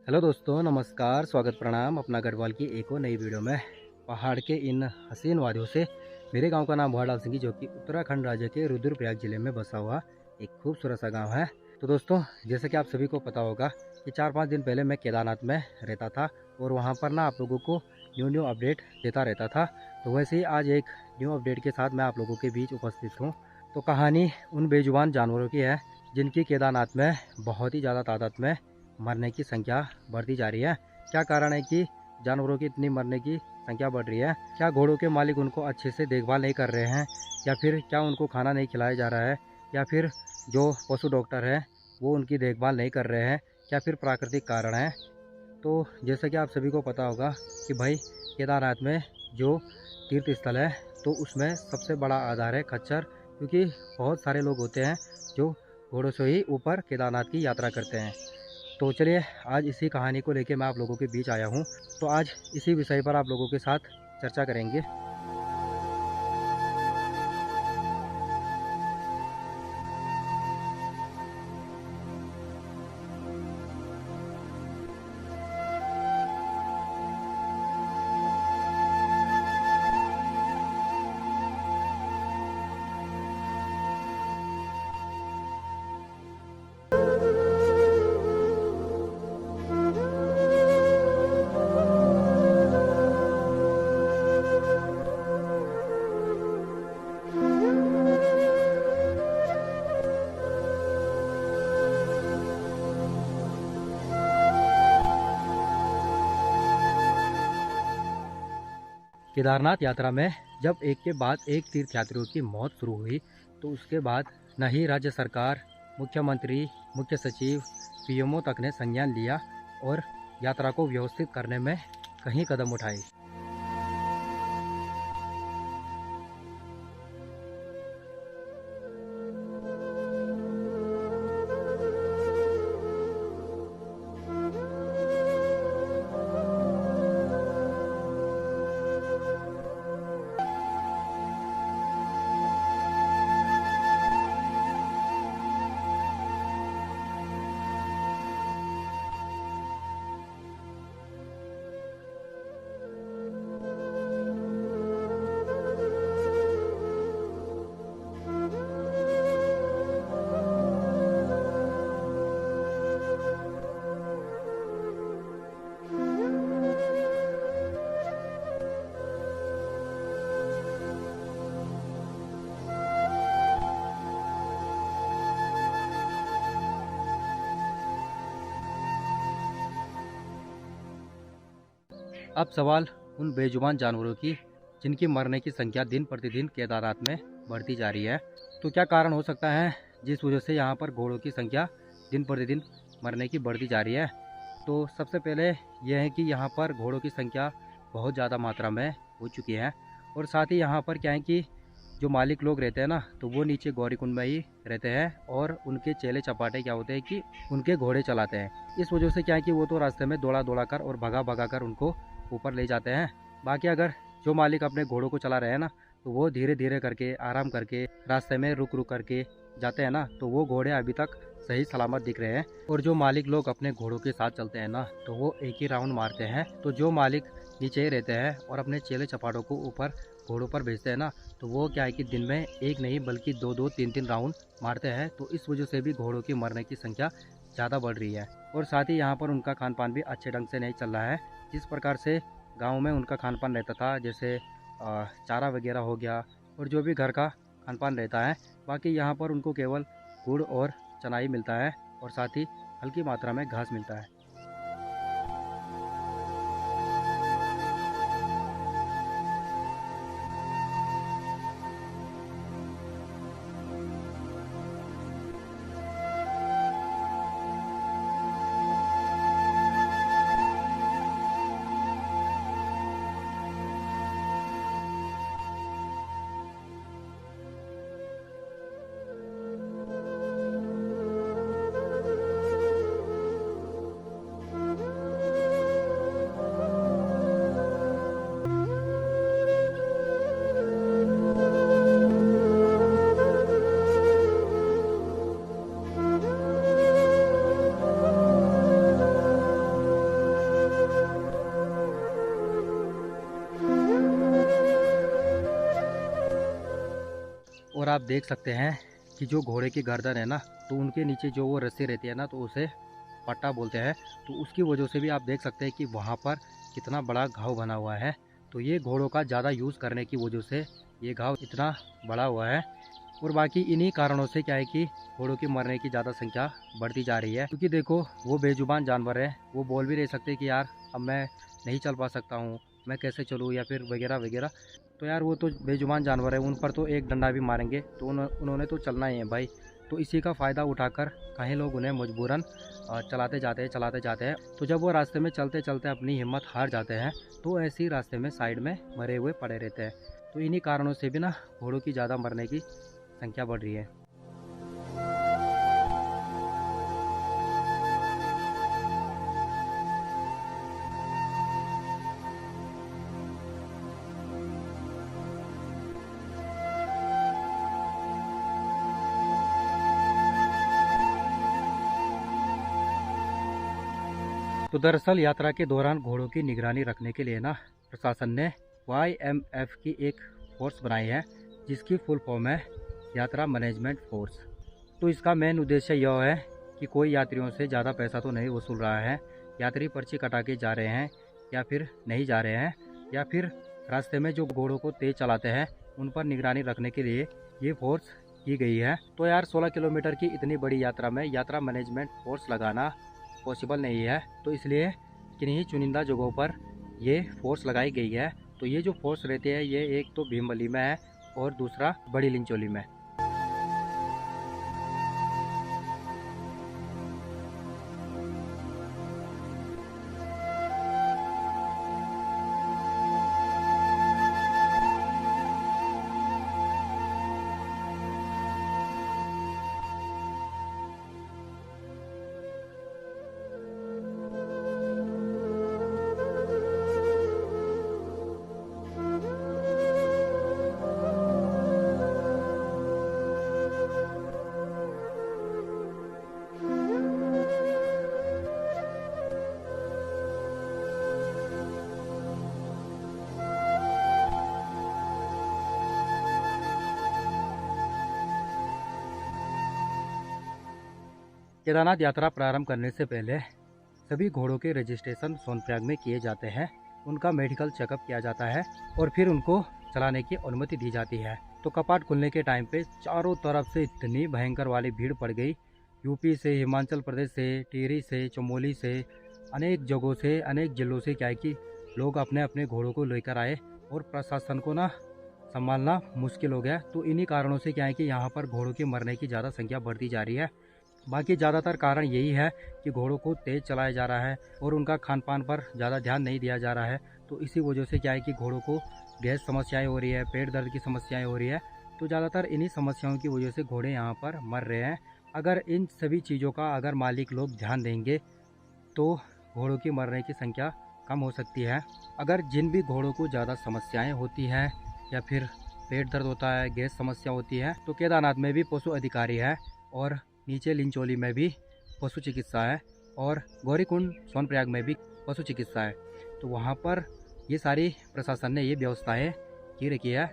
Hello दोस्तों, नमस्कार, स्वागत प्रणाम अपना गढ़वाल की एक और नई वीडियो में। पहाड़ के इन हसीन वादियों से मेरे गांव का नाम भुआडाल सिंगी, जो कि उत्तराखंड राज्य के रुद्रप्रयाग जिले में बसा हुआ एक खूबसूरत सा गांव है। तो दोस्तों, जैसे कि आप सभी को पता होगा कि 4-5 दिन पहले मैं केदारनाथ में रहता था और वहां पर ना आप लोगों को न्यू अपडेट देता रहता था। तो वैसे ही आज एक न्यू अपडेट के साथ मैं आप लोगों के बीच उपस्थित हूँ। तो कहानी उन बेजुबान जानवरों की है जिनकी केदारनाथ में बहुत ही ज़्यादा तादाद में मरने की संख्या बढ़ती जा रही है। क्या कारण है कि जानवरों की इतनी मरने की संख्या बढ़ रही है? क्या घोड़ों के मालिक उनको अच्छे से देखभाल नहीं कर रहे हैं, या फिर क्या उनको खाना नहीं खिलाया जा रहा है, या फिर जो पशु डॉक्टर हैं वो उनकी देखभाल नहीं कर रहे हैं, क्या फिर प्राकृतिक कारण है? तो जैसा कि आप सभी को पता होगा कि भाई केदारनाथ में जो तीर्थ स्थल है तो उसमें सबसे बड़ा आधार है खच्चर, क्योंकि बहुत सारे लोग होते हैं जो घोड़ों से ही ऊपर केदारनाथ की यात्रा करते हैं। तो चलिए, आज इसी कहानी को लेके मैं आप लोगों के बीच आया हूँ। तो आज इसी विषय पर आप लोगों के साथ चर्चा करेंगे। केदारनाथ यात्रा में जब एक के बाद एक तीर्थयात्रियों की मौत शुरू हुई, तो उसके बाद न ही राज्य सरकार, मुख्यमंत्री, मुख्य सचिव, पीएमओ तक ने संज्ञान लिया और यात्रा को व्यवस्थित करने में कहीं कदम उठाए। अब सवाल उन बेजुबान जानवरों की जिनकी मरने की संख्या दिन प्रतिदिन केदारनाथ में बढ़ती जा रही है। तो क्या कारण हो सकता है जिस वजह से यहाँ पर घोड़ों की संख्या दिन प्रतिदिन मरने की बढ़ती जा रही है? तो सबसे पहले यह है कि यहाँ पर घोड़ों की संख्या बहुत ज़्यादा मात्रा में हो चुकी है। और साथ ही यहाँ पर क्या है कि जो मालिक लोग रहते हैं ना, तो वो नीचे गौरीकुंड में ही रहते हैं और उनके चेले चपाटे क्या होते हैं कि उनके घोड़े चलाते हैं। इस वजह से क्या है कि वो तो रास्ते में दौड़ा दौड़ा कर और भगा भगा कर उनको ऊपर ले जाते हैं। बाकी अगर जो मालिक अपने घोड़ों को चला रहे हैं ना, तो वो धीरे धीरे करके, आराम करके, रास्ते में रुक रुक करके जाते हैं ना, तो वो घोड़े अभी तक सही सलामत दिख रहे हैं। और जो मालिक लोग अपने घोड़ों के साथ चलते हैं ना, तो वो एक ही राउंड मारते हैं। तो जो मालिक नीचे ही रहते हैं और अपने चेले चपाटों को ऊपर घोड़ों पर भेजते हैं ना, तो वो क्या है कि दिन में एक नहीं बल्कि दो दो तीन तीन राउंड मारते हैं। तो इस वजह से भी घोड़ों की मरने की संख्या ज़्यादा बढ़ रही है। और साथ ही यहाँ पर उनका खान पान भी अच्छे ढंग से नहीं चल रहा है। जिस प्रकार से गाँव में उनका खान पान रहता था, जैसे चारा वगैरह हो गया और जो भी घर का खान पान रहता है, बाकी यहाँ पर उनको केवल गुड़ और चना ही मिलता है और साथ ही हल्की मात्रा में घास मिलता है। देख सकते हैं कि जो घोड़े की गर्दन है ना, तो उनके नीचे जो वो रस्सी रहती है ना, तो उसे पट्टा बोलते हैं। तो उसकी वजह से भी आप देख सकते हैं कि वहाँ पर कितना बड़ा घाव बना हुआ है। तो ये घोड़ों का ज़्यादा यूज़ करने की वजह से ये घाव इतना बड़ा हुआ है। और बाकी इन्हीं कारणों से क्या है कि घोड़ों की मरने की ज़्यादा संख्या बढ़ती जा रही है। क्योंकि देखो, वो बेजुबान जानवर है, वो बोल भी नहीं सकते कि यार अब मैं नहीं चल पा सकता हूँ, मैं कैसे चलूँ या फिर वगैरह वगैरह। तो यार वो तो बेजुबान जानवर है, उन पर तो एक डंडा भी मारेंगे तो उन्होंने तो चलना ही है भाई। तो इसी का फ़ायदा उठाकर कई लोग उन्हें मजबूरन चलाते जाते हैं। तो जब वो रास्ते में चलते चलते अपनी हिम्मत हार जाते हैं, तो ऐसे ही रास्ते में साइड में मरे हुए पड़े रहते हैं। तो इन्हीं कारणों से भी ना घोड़ों की ज़्यादा मरने की संख्या बढ़ रही है। तो दरअसल यात्रा के दौरान घोड़ों की निगरानी रखने के लिए ना प्रशासन ने YMF की एक फोर्स बनाई है, जिसकी फुल फॉर्म है यात्रा मैनेजमेंट फोर्स। तो इसका मेन उद्देश्य यह है कि कोई यात्रियों से ज़्यादा पैसा तो नहीं वसूल रहा है, यात्री पर्ची कटा के जा रहे हैं या फिर नहीं जा रहे हैं, या फिर रास्ते में जो घोड़ों को तेज़ चलाते हैं उन पर निगरानी रखने के लिए ये फोर्स की गई है। तो यार 16 किलोमीटर की इतनी बड़ी यात्रा में यात्रा मैनेजमेंट फोर्स लगाना पॉसिबल नहीं है, तो इसलिए किन्हीं चुनिंदा जगहों पर ये फोर्स लगाई गई है। तो ये जो फोर्स रहती है ये एक तो भीमबली में है और दूसरा बड़ी लिंचोली में। केदारनाथ यात्रा प्रारंभ करने से पहले सभी घोड़ों के रजिस्ट्रेशन सोनप्रयाग में किए जाते हैं, उनका मेडिकल चेकअप किया जाता है और फिर उनको चलाने की अनुमति दी जाती है। तो कपाट खुलने के टाइम पे चारों तरफ से इतनी भयंकर वाली भीड़ पड़ गई, यूपी से, हिमाचल प्रदेश से, टिहरी से, चमोली से, अनेक जगहों से, अनेक जिलों से क्या है कि लोग अपने अपने घोड़ों को लेकर आए और प्रशासन को ना संभालना मुश्किल हो गया। तो इन्हीं कारणों से क्या है कि यहाँ पर घोड़ों की मरने की ज़्यादा संख्या बढ़ती जा रही है। बाकी ज़्यादातर कारण यही है कि घोड़ों को तेज़ चलाया जा रहा है और उनका खान पान पर ज़्यादा ध्यान नहीं दिया जा रहा है। तो इसी वजह से क्या है कि घोड़ों को गैस समस्याएं हो रही है, पेट दर्द की समस्याएं हो रही है। तो ज़्यादातर इन्हीं समस्याओं की वजह से घोड़े यहाँ पर मर रहे हैं। अगर इन सभी चीज़ों का अगर मालिक लोग ध्यान देंगे तो घोड़ों की मरने की संख्या कम हो सकती है। अगर जिन भी घोड़ों को ज़्यादा समस्याएं होती हैं या फिर पेट दर्द होता है, गैस समस्या होती है, तो केदारनाथ में भी पशु अधिकारी है और नीचे लिंचोली में भी पशु चिकित्सा है और गौरीकुंड सोनप्रयाग में भी पशु चिकित्सा है। तो वहाँ पर ये सारी प्रशासन ने ये व्यवस्थाएं की रखी है।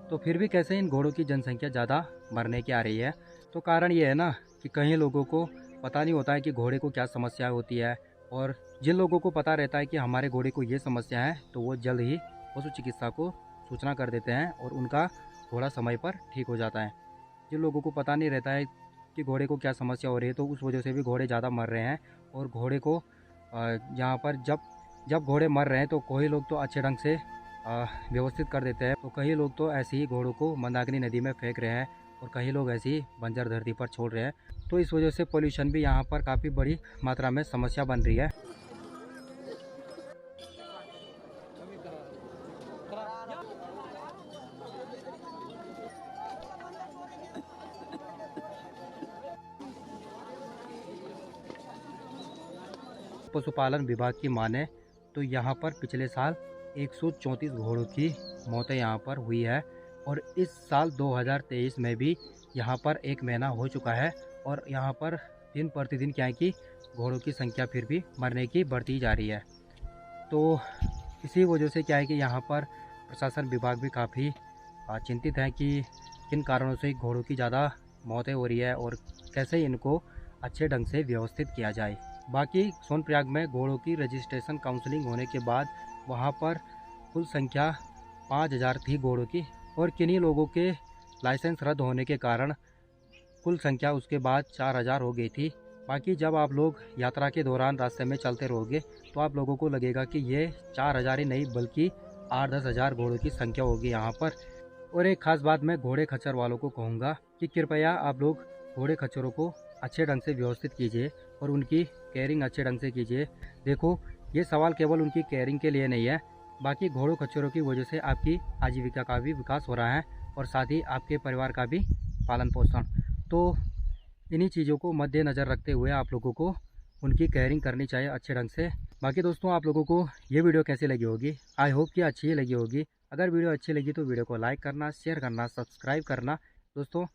तो फिर भी कैसे इन घोड़ों की जनसंख्या ज़्यादा मरने की आ रही है? तो कारण ये है ना कि कई लोगों को पता नहीं होता है कि घोड़े को क्या समस्या होती है, और जिन लोगों को पता रहता है कि हमारे घोड़े को ये समस्या है तो वो जल्द ही पशु चिकित्सा को सूचना कर देते हैं और उनका घोड़ा समय पर ठीक हो जाता है। जिन लोगों को पता नहीं रहता है कि घोड़े को क्या समस्या हो रही है, तो उस वजह से भी घोड़े ज़्यादा मर रहे हैं। और घोड़े को यहाँ पर जब घोड़े मर रहे हैं तो कोई लोग तो अच्छे ढंग से व्यवस्थित कर देते हैं, तो कई लोग तो ऐसे ही घोड़ों को मंदाकिनी नदी में फेंक रहे हैं और कई लोग ऐसे ही बंजर धरती पर छोड़ रहे हैं। तो इस वजह से पोल्यूशन भी यहाँ पर काफ़ी बड़ी मात्रा में समस्या बन रही है। पशुपालन विभाग की माने तो यहाँ पर पिछले साल 134 घोड़ों की मौतें यहाँ पर हुई है और इस साल 2023 में भी यहाँ पर एक महीना हो चुका है और यहाँ पर दिन प्रतिदिन क्या है कि घोड़ों की संख्या फिर भी मरने की बढ़ती जा रही है। तो इसी वजह से क्या है कि यहाँ पर प्रशासन विभाग भी काफ़ी चिंतित है कि किन कारणों से घोड़ों की ज़्यादा मौतें हो रही है और कैसे इनको अच्छे ढंग से व्यवस्थित किया जाए। बाकी सोनप्रयाग में घोड़ों की रजिस्ट्रेशन काउंसलिंग होने के बाद वहाँ पर कुल संख्या 5000 थी घोड़ों की, और किन्हीं लोगों के लाइसेंस रद्द होने के कारण कुल संख्या उसके बाद 4000 हो गई थी। बाकी जब आप लोग यात्रा के दौरान रास्ते में चलते रहोगे तो आप लोगों को लगेगा कि ये 4000 ही नहीं बल्कि 8-10 हज़ार घोड़ों की संख्या होगी यहाँ पर। और एक खास बात मैं घोड़े खच्चर वालों को कहूँगा कि कृपया आप लोग घोड़े खच्चरों को अच्छे ढंग से व्यवस्थित कीजिए और उनकी केयरिंग अच्छे ढंग से कीजिए। देखो, ये सवाल केवल उनकी केयरिंग के लिए नहीं है, बाकी घोड़ों खच्चरों की वजह से आपकी आजीविका का भी विकास हो रहा है और साथ ही आपके परिवार का भी पालन पोषण। तो इन्हीं चीज़ों को मद्देनज़र रखते हुए आप लोगों को उनकी केयरिंग करनी चाहिए अच्छे ढंग से। बाकी दोस्तों, आप लोगों को ये वीडियो कैसी लगी होगी? आई होप कि अच्छी ही लगी होगी। अगर वीडियो अच्छी लगी तो वीडियो को लाइक करना, शेयर करना, सब्सक्राइब करना। दोस्तों,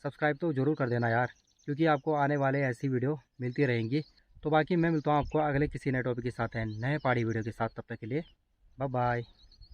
सब्सक्राइब तो ज़रूर कर देना यार, क्योंकि आपको आने वाले ऐसी वीडियो मिलती रहेंगी। तो बाकी मैं मिलता हूँ आपको अगले किसी नए टॉपिक के साथ है, नए पहाड़ी वीडियो के साथ। तब तक के लिए बाय बाय।